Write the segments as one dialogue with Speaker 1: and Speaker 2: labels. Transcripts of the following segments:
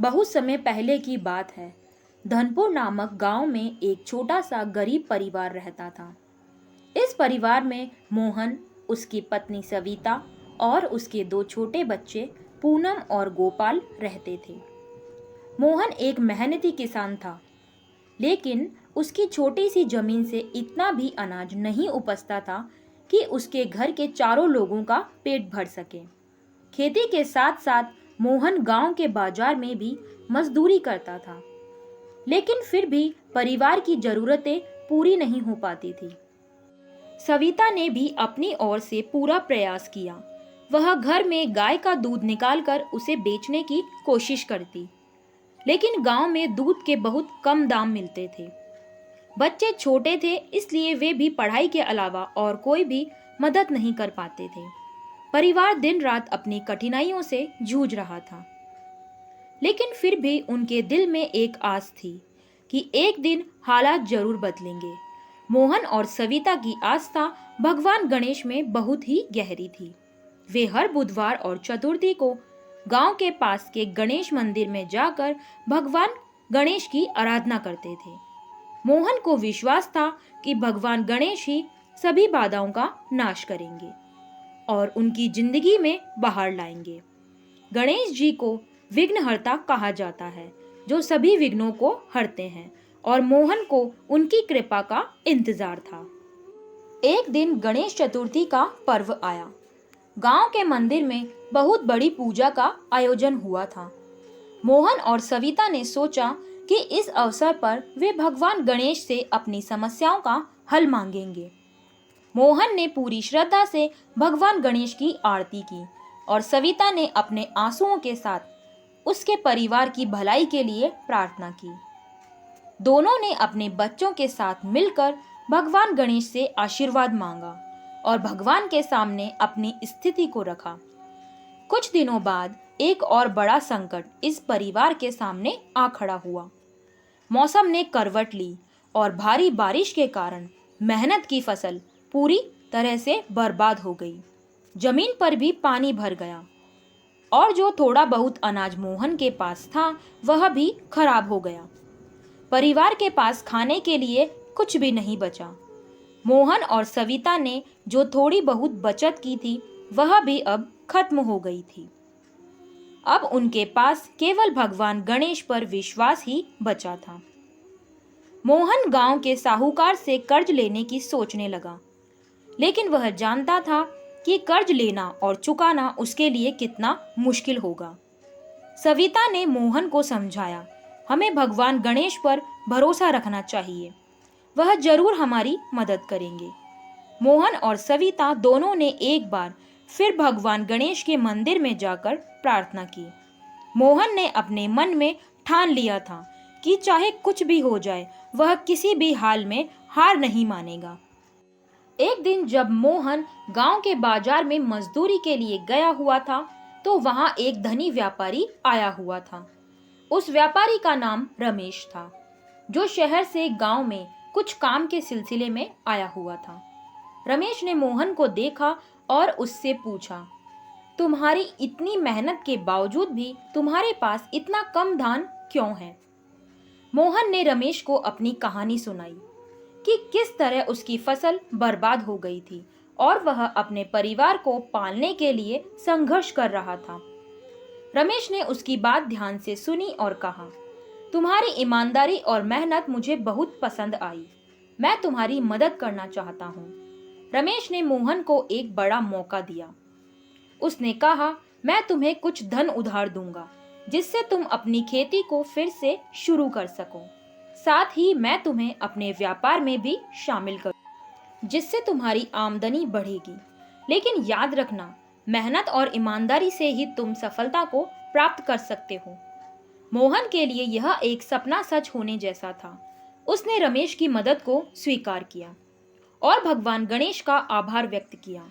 Speaker 1: बहुत समय पहले की बात है। धनपुर नामक गांव में एक छोटा सा गरीब परिवार रहता था। इस परिवार में मोहन, उसकी पत्नी सविता और उसके दो छोटे बच्चे पूनम और गोपाल रहते थे। मोहन एक मेहनती किसान था, लेकिन उसकी छोटी सी जमीन से इतना भी अनाज नहीं उपजता था कि उसके घर के चारों लोगों का पेट भर सके। खेती के साथ साथ मोहन गांव के बाजार में भी मजदूरी करता था, लेकिन फिर भी परिवार की जरूरतें पूरी नहीं हो पाती थी। सविता ने भी अपनी ओर से पूरा प्रयास किया। वह घर में गाय का दूध निकालकर उसे बेचने की कोशिश करती, लेकिन गांव में दूध के बहुत कम दाम मिलते थे। बच्चे छोटे थे, इसलिए वे भी पढ़ाई के अलावा और कोई भी मदद नहीं कर पाते थे। परिवार दिन रात अपनी कठिनाइयों से जूझ रहा था, लेकिन फिर भी उनके दिल में एक आस थी कि एक दिन हालात जरूर बदलेंगे। मोहन और सविता की आस्था भगवान गणेश में बहुत ही गहरी थी। वे हर बुधवार और चतुर्थी को गांव के पास के गणेश मंदिर में जाकर भगवान गणेश की आराधना करते थे। मोहन को विश्वास था कि भगवान गणेश ही सभी बाधाओं का नाश करेंगे और उनकी जिंदगी में बहार लाएंगे। गणेश जी को विघ्नहर्ता कहा जाता है, जो सभी विघ्नों को हरते हैं, और मोहन को उनकी कृपा का इंतजार था। एक दिन गणेश चतुर्थी का पर्व आया। गांव के मंदिर में बहुत बड़ी पूजा का आयोजन हुआ था। मोहन और सविता ने सोचा कि इस अवसर पर वे भगवान गणेश से अपनी समस्याओं का हल मांगेंगे। मोहन ने पूरी श्रद्धा से भगवान गणेश की आरती की और सविता ने अपने आंसुओं के साथ उसके परिवार की भलाई के लिए प्रार्थना की। दोनों ने अपने बच्चों के साथ मिलकर भगवान गणेश से आशीर्वाद मांगा और भगवान के सामने अपनी स्थिति को रखा। कुछ दिनों बाद एक और बड़ा संकट इस परिवार के सामने आ खड़ा हुआ। मौसम ने करवट ली और भारी बारिश के कारण मेहनत की फसल पूरी तरह से बर्बाद हो गई। जमीन पर भी पानी भर गया और जो थोड़ा बहुत अनाज मोहन के पास था वह भी खराब हो गया। परिवार के पास खाने के लिए कुछ भी नहीं बचा। मोहन और सविता ने जो थोड़ी बहुत बचत की थी वह भी अब खत्म हो गई थी। अब उनके पास केवल भगवान गणेश पर विश्वास ही बचा था। मोहन गांव के साहूकार से कर्ज लेने की सोचने लगा, लेकिन वह जानता था कि कर्ज लेना और चुकाना उसके लिए कितना मुश्किल होगा। सविता ने मोहन को समझाया, हमें भगवान गणेश पर भरोसा रखना चाहिए, वह जरूर हमारी मदद करेंगे। मोहन और सविता दोनों ने एक बार फिर भगवान गणेश के मंदिर में जाकर प्रार्थना की। मोहन ने अपने मन में ठान लिया था कि चाहे कुछ भी हो जाए वह किसी भी हाल में हार नहीं मानेगा। एक दिन जब मोहन गांव के बाजार में मजदूरी के लिए गया हुआ था तो वहां एक धनी व्यापारी आया हुआ था। उस व्यापारी का नाम रमेश था, जो शहर से गांव में कुछ काम के सिलसिले में आया हुआ था। रमेश ने मोहन को देखा और उससे पूछा, तुम्हारी इतनी मेहनत के बावजूद भी तुम्हारे पास इतना कम धान क्यों है? मोहन ने रमेश को अपनी कहानी सुनाई कि किस तरह उसकी फसल बर्बाद हो गई थी और वह अपने परिवार को पालने के लिए संघर्ष कर रहा था। रमेश ने उसकी बात ध्यान से सुनी और कहा, तुम्हारी ईमानदारी और मेहनत मुझे बहुत पसंद आई, मैं तुम्हारी मदद करना चाहता हूँ। रमेश ने मोहन को एक बड़ा मौका दिया। उसने कहा, मैं तुम्हें कुछ धन उधार दूंगा जिससे तुम अपनी खेती को फिर से शुरू कर सको। साथ ही मैं तुम्हें अपने व्यापार में भी शामिल करूं, जिससे तुम्हारी आमदनी बढ़ेगी। लेकिन याद रखना, मेहनत और ईमानदारी से ही तुम सफलता को प्राप्त कर सकते हो। मोहन के लिए यह एक सपना सच होने जैसा था। उसने रमेश की मदद को स्वीकार किया और भगवान गणेश का आभार व्यक्त किया।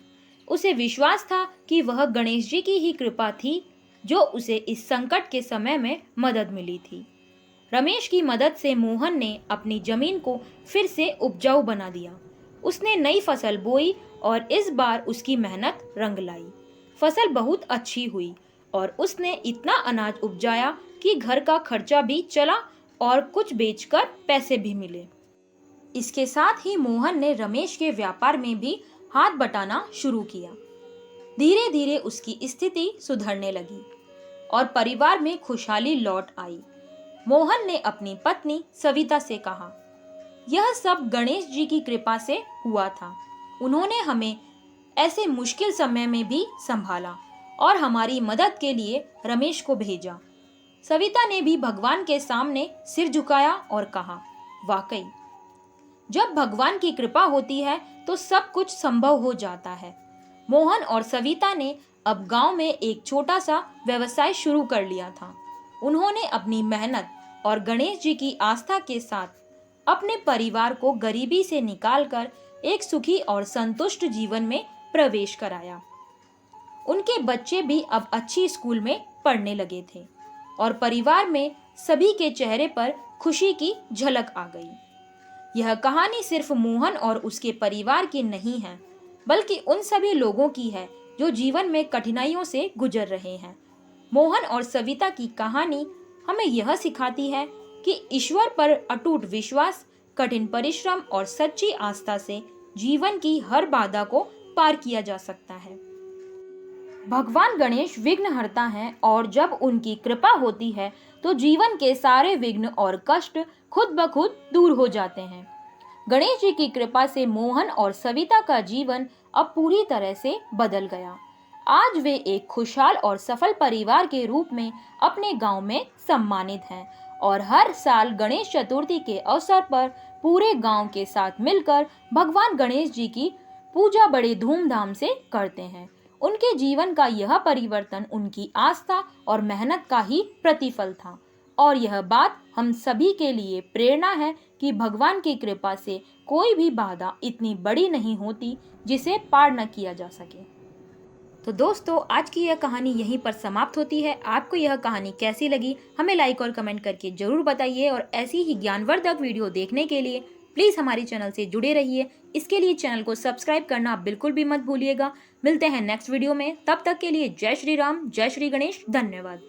Speaker 1: उसे विश्वास था कि वह गणेश जी की ही कृपा थी जो उसे इस संकट के समय में मदद मिली थी। रमेश की मदद से मोहन ने अपनी जमीन को फिर से उपजाऊ बना दिया। उसने नई फसल बोई और इस बार उसकी मेहनत रंग लाई। फसल बहुत अच्छी हुई और उसने इतना अनाज उपजाया कि घर का खर्चा भी चला और कुछ बेचकर पैसे भी मिले। इसके साथ ही मोहन ने रमेश के व्यापार में भी हाथ बटाना शुरू किया। धीरे धीरे उसकी स्थिति सुधरने लगी और परिवार में खुशहाली लौट आई। मोहन ने अपनी पत्नी सविता से कहा, यह सब गणेश जी की कृपा से हुआ था। उन्होंने हमें ऐसे मुश्किल समय में भी संभाला और हमारी मदद के लिए रमेश को भेजा। सविता ने भी भगवान के सामने सिर झुकाया और कहा, वाकई जब भगवान की कृपा होती है तो सब कुछ संभव हो जाता है। मोहन और सविता ने अब गांव में एक छोटा सा व्यवसाय शुरू कर लिया था। उन्होंने अपनी मेहनत और गणेश जी की आस्था के साथ अपने परिवार को गरीबी से निकालकर एक सुखी और संतुष्ट जीवन में प्रवेश कराया। उनके बच्चे भी अब अच्छी स्कूल में पढ़ने लगे थे और परिवार में सभी के चेहरे पर खुशी की झलक आ गई। यह कहानी सिर्फ मोहन और उसके परिवार की नहीं है, बल्कि उन सभी लोगों की है जो जीवन में कठिनाइयों से गुजर रहे हैं। मोहन और सविता की कहानी हमें यह सिखाती है कि ईश्वर पर अटूट विश्वास, कठिन परिश्रम और सच्ची आस्था से जीवन की हर बाधा को पार किया जा सकता है। भगवान गणेश विघ्नहर्ता हैं और जब उनकी कृपा होती है तो जीवन के सारे विघ्न और कष्ट खुद ब खुद दूर हो जाते हैं। गणेश जी की कृपा से मोहन और सविता का जीवन अब पूरी तरह से बदल गया। आज वे एक खुशहाल और सफल परिवार के रूप में अपने गांव में सम्मानित हैं और हर साल गणेश चतुर्थी के अवसर पर पूरे गांव के साथ मिलकर भगवान गणेश जी की पूजा बड़े धूमधाम से करते हैं। उनके जीवन का यह परिवर्तन उनकी आस्था और मेहनत का ही प्रतिफल था और यह बात हम सभी के लिए प्रेरणा है कि भगवान की कृपा से कोई भी बाधा इतनी बड़ी नहीं होती जिसे पार न किया जा सके। तो दोस्तों, आज की यह कहानी यहीं पर समाप्त होती है। आपको यह कहानी कैसी लगी हमें लाइक और कमेंट करके जरूर बताइए और ऐसी ही ज्ञानवर्धक वीडियो देखने के लिए प्लीज़ हमारे चैनल से जुड़े रहिए। इसके लिए चैनल को सब्सक्राइब करना बिल्कुल भी मत भूलिएगा। मिलते हैं नेक्स्ट वीडियो में, तब तक के लिए जय श्री राम, जय श्री गणेश, धन्यवाद।